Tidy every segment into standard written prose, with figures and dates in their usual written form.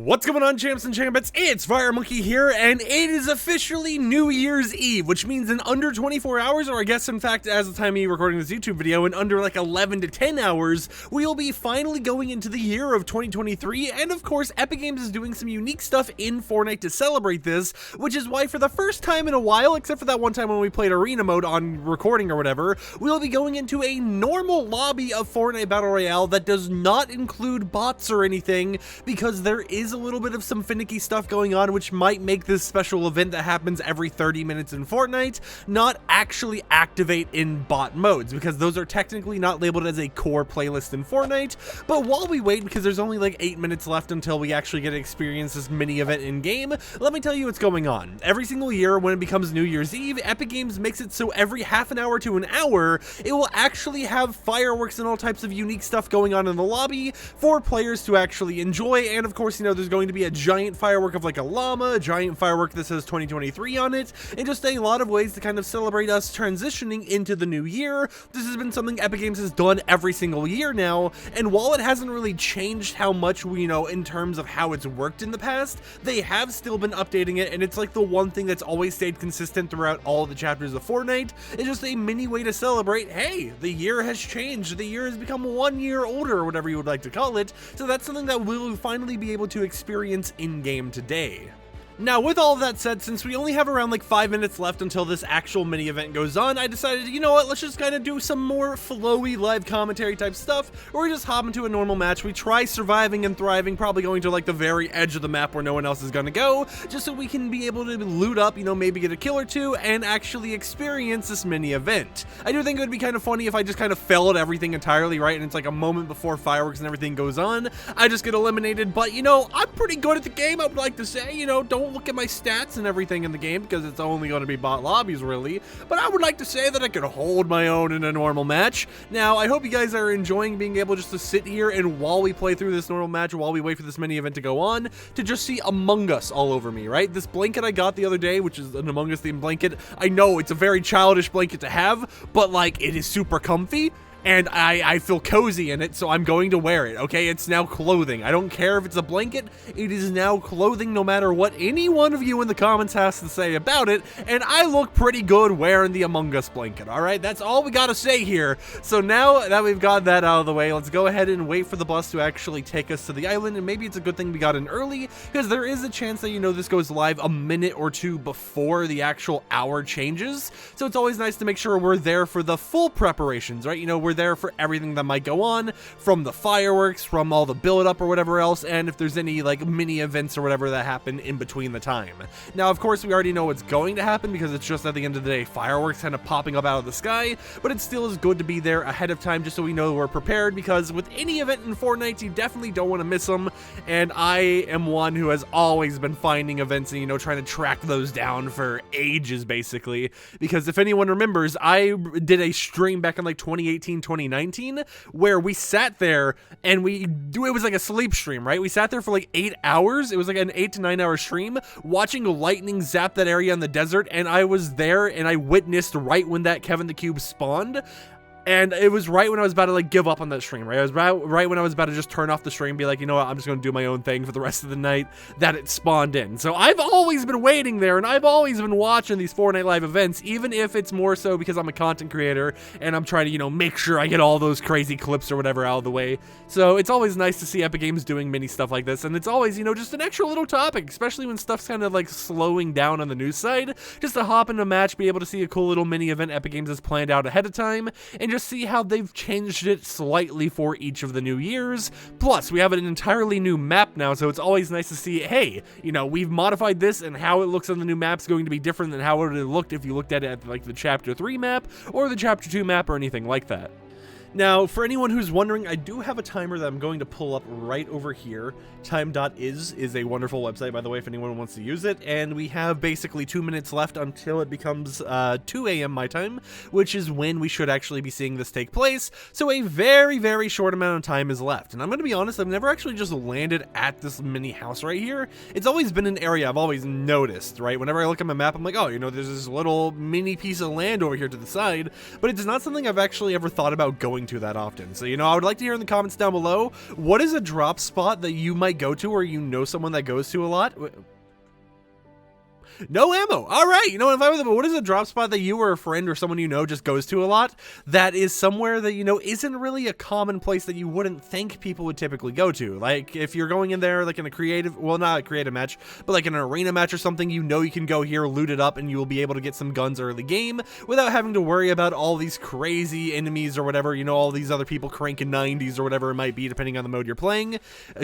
What's going on, champs and champions? It's FireMonkey here, and it is officially New Year's Eve, which means in under 24 hours, or I guess in fact as the time of me recording this YouTube video, in under like 11 to 10 hours, we'll be finally going into the year of 2023, and of course Epic Games is doing some unique stuff in Fortnite to celebrate this, which is why for the first time in a while, except for that one time when we played arena mode on recording or whatever, we'll be going into a normal lobby of Fortnite Battle Royale that does not include bots or anything, because there is a little bit of some finicky stuff going on, which might make this special event that happens every 30 minutes in Fortnite not actually activate in bot modes, because those are technically not labeled as a core playlist in Fortnite. But while we wait, because there's only like 8 minutes left until we actually get to experience this mini event in game, let me tell you what's going on. Every single year when it becomes New Year's Eve, Epic Games makes it so every half an hour to an hour, it will actually have fireworks and all types of unique stuff going on in the lobby for players to actually enjoy. And of course, you know, there's going to be a giant firework of like a llama, a giant firework that says 2023 on it, and just a lot of ways to kind of celebrate us transitioning into the new year. This has been something Epic Games has done every single year now, and while it hasn't really changed how much we know in terms of how it's worked in the past, they have still been updating it, and it's like the one thing that's always stayed consistent throughout all the chapters of Fortnite. It's just a mini way to celebrate, hey, the year has changed, the year has become 1 year older, or whatever you would like to call it. So that's something that we'll finally be able to experience in-game today. Now, with all of that said, since we only have around like 5 minutes left until this actual mini event goes on, I decided, you know what, let's just kind of do some more flowy live commentary type stuff, where we just hop into a normal match, we try surviving and thriving, probably going to like the very edge of the map where no one else is gonna go, just so we can be able to loot up, you know, maybe get a kill or two, and actually experience this mini event. I do think it would be kind of funny if I just kind of failed everything entirely, right, and it's like a moment before fireworks and everything goes on, I just get eliminated. But, you know, I'm pretty good at the game, I would like to say, you know, don't look at my stats and everything in the game because it's only going to be bot lobbies really, but I would like to say that I could hold my own in a normal match. Now, I hope you guys are enjoying being able just to sit here and while we play through this normal match, while we wait for this mini event to go on, to just see Among Us all over me, right? This blanket I got the other day, which is an Among Us themed blanket, I know it's a very childish blanket to have, but like it is super comfy. And I feel cozy in it, so I'm going to wear it, okay? It's now clothing. I don't care if it's a blanket, it is now clothing no matter what any one of you in the comments has to say about it, and I look pretty good wearing the Among Us blanket, alright? That's all we gotta say here. So now that we've got that out of the way, let's go ahead and wait for the bus to actually take us to the island, and maybe it's a good thing we got in early, because there is a chance that, you know, this goes live a minute or two before the actual hour changes, so it's always nice to make sure we're there for the full preparations, right? You know, we're there for everything that might go on, from the fireworks, from all the build up or whatever else, and if there's any like mini events or whatever that happen in between the time. Now, of course, we already know what's going to happen because it's just at the end of the day fireworks kind of popping up out of the sky, but it still is good to be there ahead of time just so we know we're prepared, because with any event in Fortnite, you definitely don't want to miss them, and I am one who has always been finding events and, you know, trying to track those down for ages basically, because if anyone remembers, I did a stream back in like 2018, 2019, where we sat there and it was like a sleep stream, right? We sat there for like 8 hours. It was like an 8 to 9 hour stream watching lightning zap that area in the desert, and I was there and I witnessed right when that Kevin the Cube spawned. And it was right when I was about to like give up on that stream, right? It was right when I was about to just turn off the stream and be like, you know what, I'm just going to do my own thing for the rest of the night, that it spawned in. So I've always been waiting there, and I've always been watching these Fortnite live events, even if it's more so because I'm a content creator and I'm trying to, you know, make sure I get all those crazy clips or whatever out of the way. So it's always nice to see Epic Games doing mini stuff like this, and it's always, you know, just an extra little topic, especially when stuff's kind of like slowing down on the news side, just to hop in a match, be able to see a cool little mini event Epic Games has planned out ahead of time, and just see how they've changed it slightly for each of the new years. Plus, we have an entirely new map now, so it's always nice to see, hey, you know, we've modified this, and how it looks on the new map's going to be different than how it would have looked if you looked at it at like the Chapter 3 map, or the Chapter 2 map, or anything like that. Now, for anyone who's wondering, I do have a timer that I'm going to pull up right over here. Time.is is a wonderful website, by the way, if anyone wants to use it, and we have basically 2 minutes left until it becomes 2 a.m. my time, which is when we should actually be seeing this take place, so a very, very short amount of time is left. And I'm going to be honest, I've never actually just landed at this mini house right here. It's always been an area I've always noticed, right? Whenever I look at my map, I'm like, oh, you know, there's this little mini piece of land over here to the side, but it's not something I've actually ever thought about going going to that often. So, you know, I would like to hear in the comments down below, what is a drop spot that you might go to or you know someone that goes to a lot? No ammo. All right. You know, if I was, what is a drop spot that you or a friend or someone you know just goes to a lot that is somewhere that, you know, isn't really a common place that you wouldn't think people would typically go to? Like if you're going in there like in a creative, well, not a creative match, but like an arena match or something, you know, you can go here, loot it up, and you will be able to get some guns early game without having to worry about all these crazy enemies or whatever, you know, all these other people cranking 90s or whatever it might be, depending on the mode you're playing,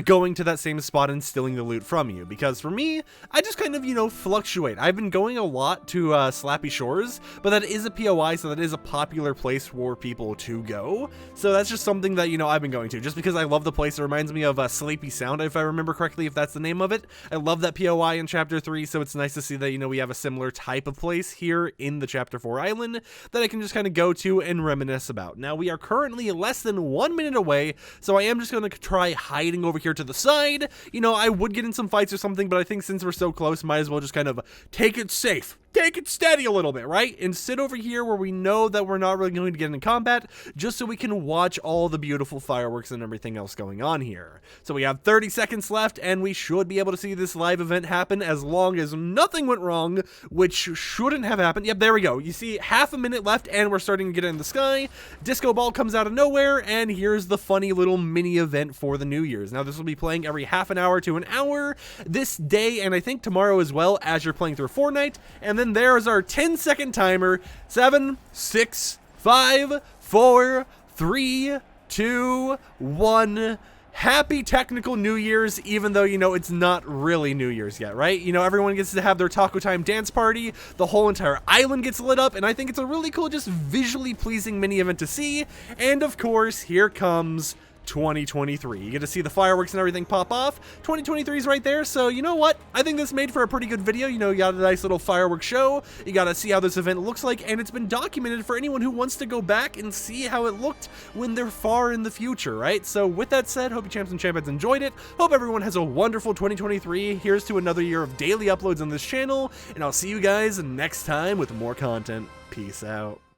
going to that same spot and stealing the loot from you. Because for me, I just kind of, you know, fluctuate. I've been going a lot to Slappy Shores, but that is a POI, so that is a popular place for people to go. So that's just something that, you know, I've been going to, just because I love the place. It reminds me of Sleepy Sound, if I remember correctly, if that's the name of it. I love that POI in Chapter 3, so it's nice to see that, you know, we have a similar type of place here in the Chapter 4 island that I can just kind of go to and reminisce about. Now, we are currently less than 1 minute away, so I am just going to try hiding over here to the side. You know, I would get in some fights or something, but I think since we're so close, might as well just kind of take it safe. Take it steady a little bit, right? And sit over here where we know that we're not really going to get into combat, just so we can watch all the beautiful fireworks and everything else going on here. So we have 30 seconds left, and we should be able to see this live event happen as long as nothing went wrong, which shouldn't have happened. Yep, there we go. You see half a minute left, and we're starting to get in the sky. Disco ball comes out of nowhere, and here's the funny little mini event for the New Year's. Now, this will be playing every half an hour to an hour this day, and I think tomorrow as well, as you're playing through Fortnite. And then there's our 10-second timer. 7, 6, 5, 4, 3, 2, 1. Happy technical New Year's, even though, you know, it's not really New Year's yet, right? You know, everyone gets to have their taco time dance party. The whole entire island gets lit up, and I think it's a really cool, just visually pleasing mini event to see. And of course, here comes 2023. You get to see the fireworks and everything pop off. 2023 is right there, so you know what? I think this made for a pretty good video. You know, you got a nice little fireworks show. You got to see how this event looks like, and it's been documented for anyone who wants to go back and see how it looked when they're far in the future, right? So with that said, hope you champs and champions enjoyed it. Hope everyone has a wonderful 2023. Here's to another year of daily uploads on this channel, and I'll see you guys next time with more content. Peace out.